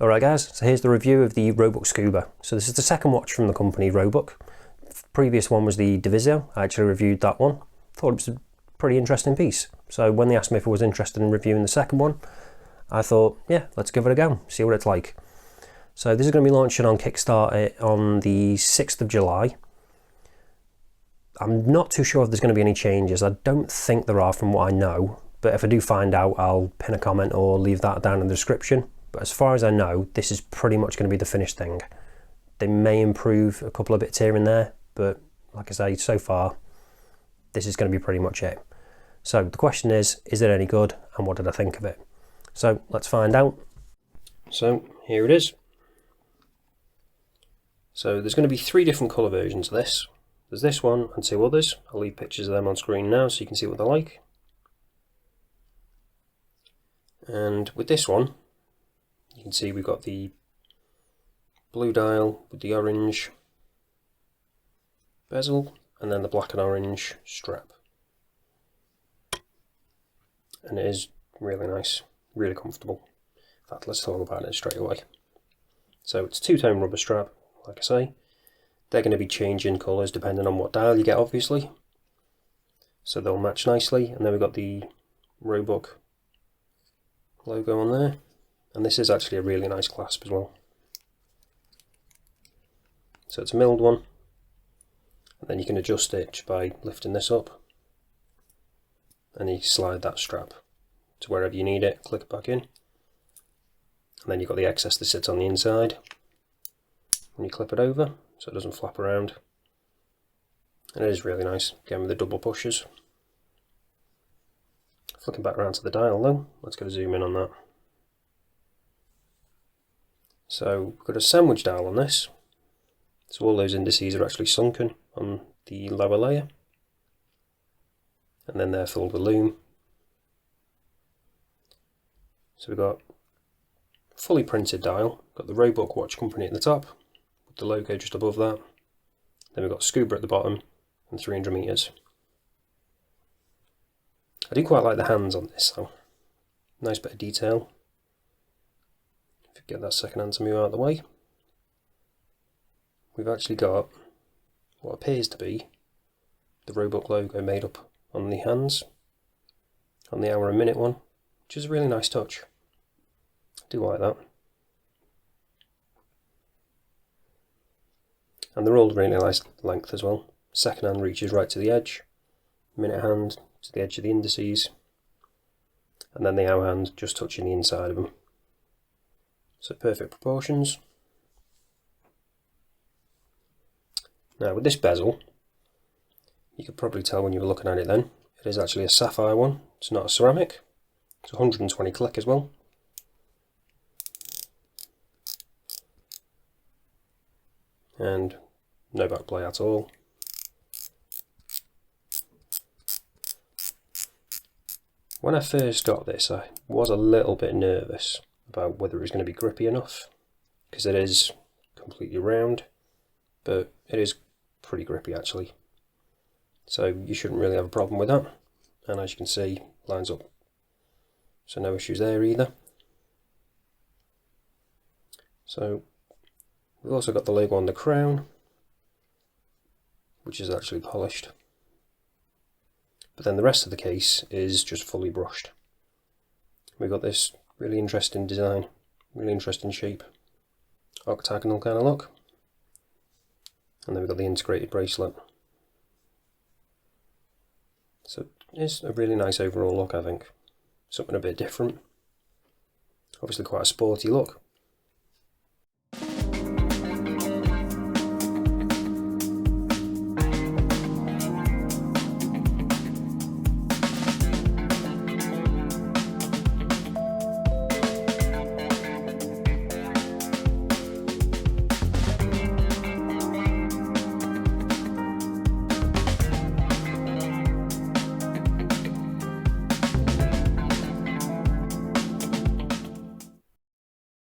Alright guys, so here's the review of the Roebuck Scuba. So this is the second watch from the company Roebuck. The previous one was the Diviso. I actually reviewed that one. Thought it was a pretty interesting piece. So when they asked me if I was interested in reviewing the second one, I thought, yeah, let's give it a go, see what it's like. So this is going to be launching on Kickstarter on the 6th of July. I'm not too sure if there's going to be any changes. I don't think there are from what I know, but if I do find out, I'll pin a comment or leave that down in the description. But as far as I know, this is pretty much going to be the finished thing. They may improve a couple of bits here and there, but like I say, so far, this is going to be pretty much it. So the question is it any good, and what did I think of it? So let's find out. So here it is. So there's going to be 3 different colour versions of this. There's this one and 2 others. I'll leave pictures of them on screen now so you can see what they're like. And with this one, you can see we've got the blue dial with the orange bezel and then the black and orange strap. And it is really nice, really comfortable. In fact, let's talk about it straight away. So it's 2-tone rubber strap, like I say. They're going to be changing colours depending on what dial you get, obviously. So they'll match nicely. And then we've got the Roebuck logo on there. And this is actually a really nice clasp as well. So it's a milled one, and then you can adjust it just by lifting this up, and you slide that strap to wherever you need it, click it back in, and then you've got the excess that sits on the inside, and you clip it over so it doesn't flap around. And it is really nice, again with the double pushers. Flicking back around to the dial though, let's get a zoom in on that. So we've got a sandwich dial on this, so all those indices are actually sunken on the lower layer, and then they're filled with loom. So we've got a fully printed dial, got the Roebuck Watch Company at the top, with the logo just above that, then we've got Scuba at the bottom, and 300 meters. I do quite like the hands on this though, nice bit of detail. Get that second hand to move out of the way. We've actually got what appears to be the Roebuck logo made up on the hands, on the hour and minute one, which is a really nice touch. I do like that. And they're all really nice length as well. Second hand reaches right to the edge, minute hand to the edge of the indices, and then the hour hand just touching the inside of them. So perfect proportions. Now with this bezel, you could probably tell when you were looking at it then, it is actually a sapphire one, it's not a ceramic. It's 120 click as well. And no back play at all. When I first got this, I was a little bit nervous about whether it was going to be grippy enough, because it is completely round, but it is pretty grippy actually, so you shouldn't really have a problem with that. And as you can see, lines up, so no issues there either. So we've also got the logo on the crown, which is actually polished, but then the rest of the case is just fully brushed. We've got this really interesting design, really interesting shape, octagonal kind of look, and then we've got the integrated bracelet. So it's a really nice overall look, I think. Something a bit different, obviously quite a sporty look.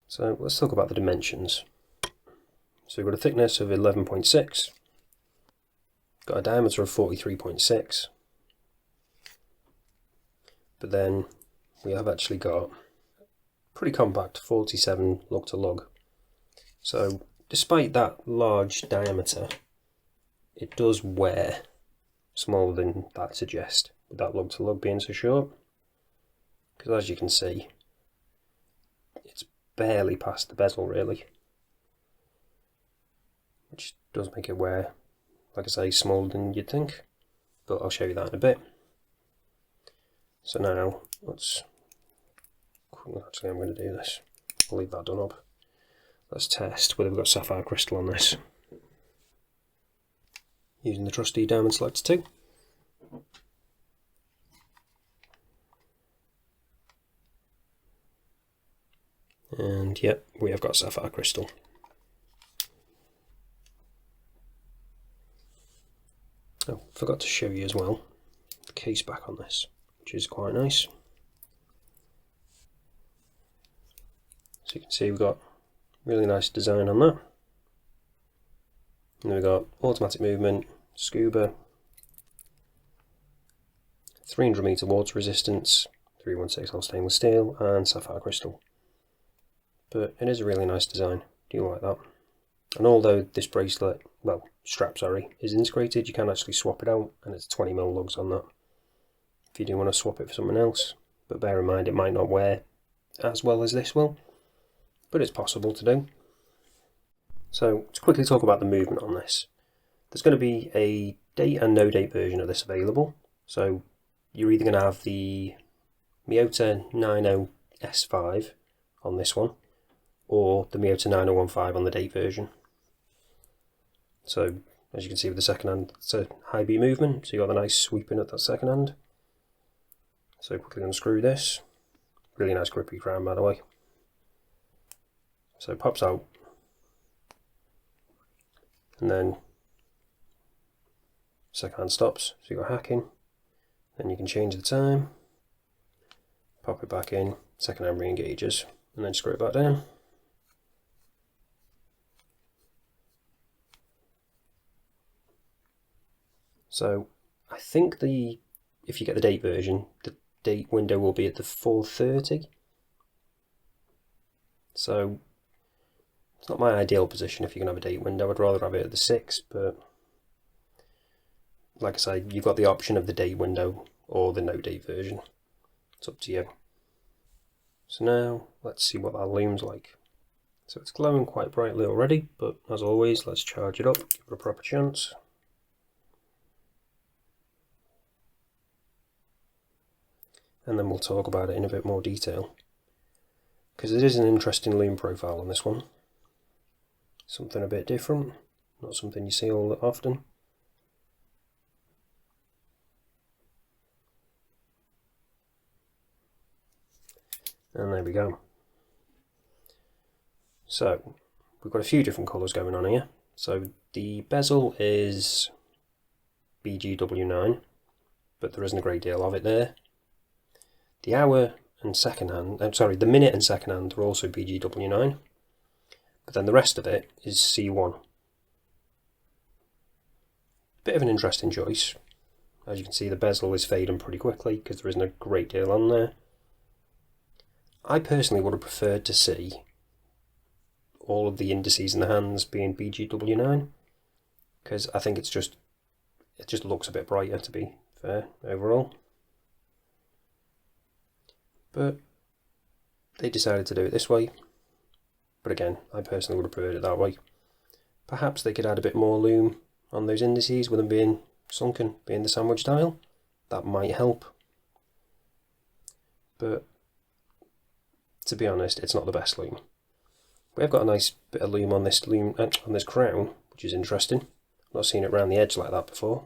So let's talk about the dimensions. So we've got a thickness of 11.6, got a diameter of 43.6, but then we have actually got pretty compact, 47 lug to lug. So despite that large diameter, it does wear smaller than that suggests, with that lug to lug being so short. Because as you can see, it's barely past the bezel really, which does make it wear, like I say, smaller than you'd think, but I'll show you that in a bit. So now, actually I'm going to do this, I'll leave that done up. Let's test whether we've got sapphire crystal on this, using the trusty diamond selector 2. And yep, we have got sapphire crystal. Oh, forgot to show you as well the case back on this, which is quite nice. So you can see we've got really nice design on that. And we've got automatic movement, scuba, 300m water resistance, 316 all stainless steel, and sapphire crystal. But it is a really nice design. Do you like that? And although this bracelet, well, strap, sorry, is integrated, you can actually swap it out, and it's 20mm lugs on that if you do want to swap it for something else. But bear in mind, it might not wear as well as this will, but it's possible to do. So to quickly talk about the movement on this, there's going to be a date and no date version of this available. So you're either going to have the Miyota 90S5 on this one, or the Miyota 9015 on the date version. So as you can see with the second hand, it's a high beat movement, so you got the nice sweeping at that second hand. So quickly unscrew this. Really nice grippy crown, by the way. So it pops out, and then second hand stops, so you've got hacking. Then you can change the time, pop it back in, second hand re-engages, and then screw it back down. So I think if you get the date version, the date window will be at the 4:30. So it's not my ideal position if you're going to have a date window. I'd rather have it at the 6, but like I say, you've got the option of the date window or the no date version. It's up to you. So now let's see what that lume's like. So it's glowing quite brightly already, but as always, let's charge it up, give it a proper chance. And then we'll talk about it in a bit more detail, because it is an interesting lume profile on this one. Something a bit different, not something you see all that often. And there we go. So we've got a few different colours going on here. So the bezel is BGW9, but there isn't a great deal of it there. The hour and second hand, the minute and second hand are also BGW9, but then the rest of it is C1. Bit of an interesting choice. As you can see, the bezel is fading pretty quickly because there isn't a great deal on there. I personally would have preferred to see all of the indices in the hands being BGW9, because I think it just looks a bit brighter, to be fair, overall. But they decided to do it this way. But again, I personally would have preferred it that way. Perhaps they could add a bit more lume on those indices with them being sunken, being the sandwich style. That might help. But to be honest, it's not the best lume. We have got a nice bit of lume on this crown, which is interesting. I've not seen it around the edge like that before.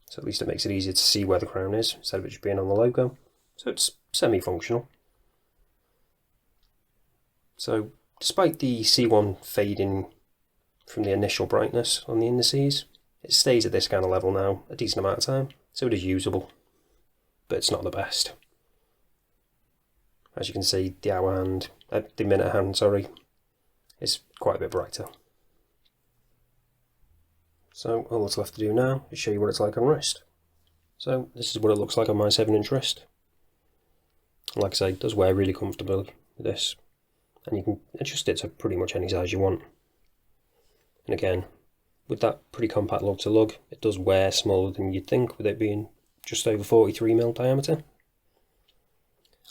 So at least it makes it easier to see where the crown is, instead of it just being on the logo. So it's semi-functional. So despite the C1 fading from the initial brightness on the indices, it stays at this kind of level now a decent amount of time, so it is usable, but it's not the best. As you can see, the hour hand, the minute hand, sorry, is quite a bit brighter. So all that's left to do now is show you what it's like on wrist. So this is what it looks like on my 7-inch wrist. Like I say, it does wear really comfortably with this, and you can adjust it to pretty much any size you want. And again, with that pretty compact lug to lug, it does wear smaller than you'd think, with it being just over 43mm diameter.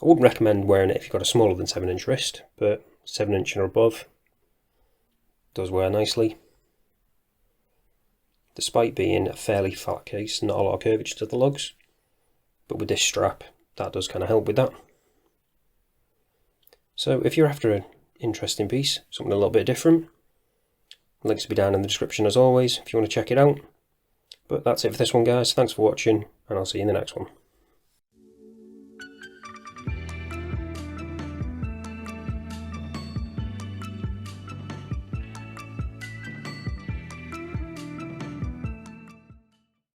I wouldn't recommend wearing it if you've got a smaller than 7-inch wrist, but 7-inch and above does wear nicely. Despite being a fairly flat case, not a lot of curvature to the lugs, but with this strap, that does kind of help with that. So if you're after an interesting piece, something a little bit different, links will be down in the description as always if you want to check it out. But that's it for this one, guys. Thanks for watching, and I'll see you in the next one.